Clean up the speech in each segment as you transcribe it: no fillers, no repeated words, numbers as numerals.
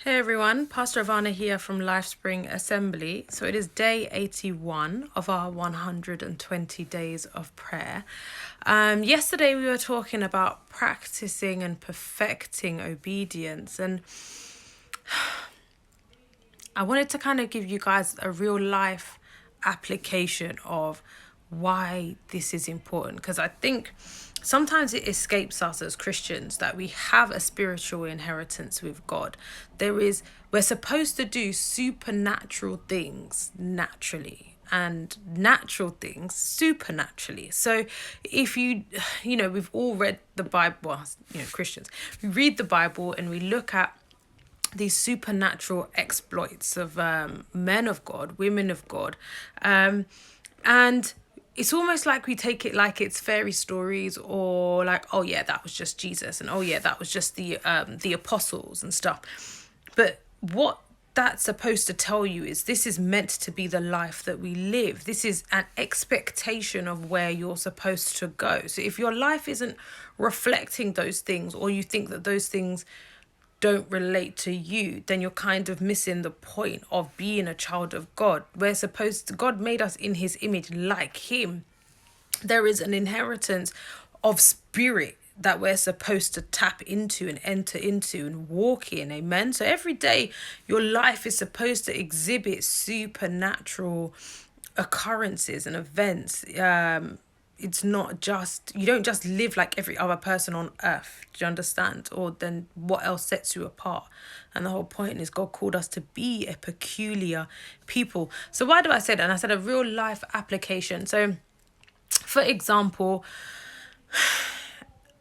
Hey everyone, Pastor Ivana here from LifeSpring Assembly. So it is day 81 of our 120 days of prayer. Yesterday we were talking about practicing and perfecting obedience, and I wanted to kind of give you guys a real life application of why this is important, because I think sometimes it escapes us as Christians that we have a spiritual inheritance with God. We're supposed to do supernatural things naturally and natural things supernaturally. So if we've all read the Bible, well, Christians, we read the Bible and we look at these supernatural exploits of men of God, women of God, and it's almost like we take it like it's fairy stories, or like, oh yeah, that was just Jesus, and oh yeah, that was just the apostles and stuff. But what that's supposed to tell you is this is meant to be the life that we live. This is an expectation of where you're supposed to go. So if your life isn't reflecting those things, or you think that those things don't relate to you, then you're kind of missing the point of being a child of God. God made us in his image like him. There is an inheritance of spirit that we're supposed to tap into and enter into and walk in. Amen. So every day your life is supposed to exhibit supernatural occurrences and events. It's not just, you don't just live like every other person on earth. Do you understand? Or then what else sets you apart? And the whole point is God called us to be a peculiar people. So why do I say that? And I said a real life application. So for example,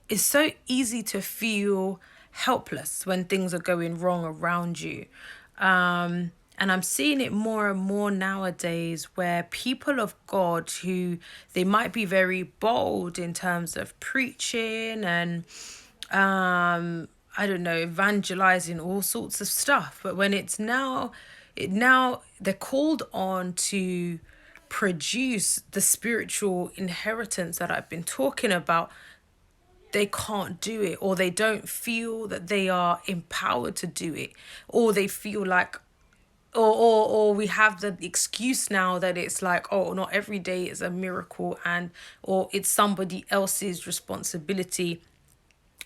it's so easy to feel helpless when things are going wrong around you. And I'm seeing it more and more nowadays, where people of God who, they might be very bold in terms of preaching and I don't know, evangelizing all sorts of stuff. But when they're called on to produce the spiritual inheritance that I've been talking about, they can't do it, or they don't feel that they are empowered to do it, or they feel like, or we have the excuse now that it's like, oh, not every day is a miracle, and or it's somebody else's responsibility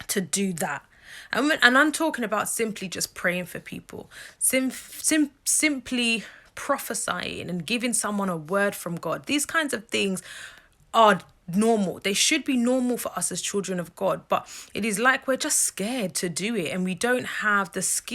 to do that. And I'm talking about simply just praying for people, simply prophesying and giving someone a word from God. These kinds of things are normal. They should be normal for us as children of God, but it is like we're just scared to do it, and we don't have the skill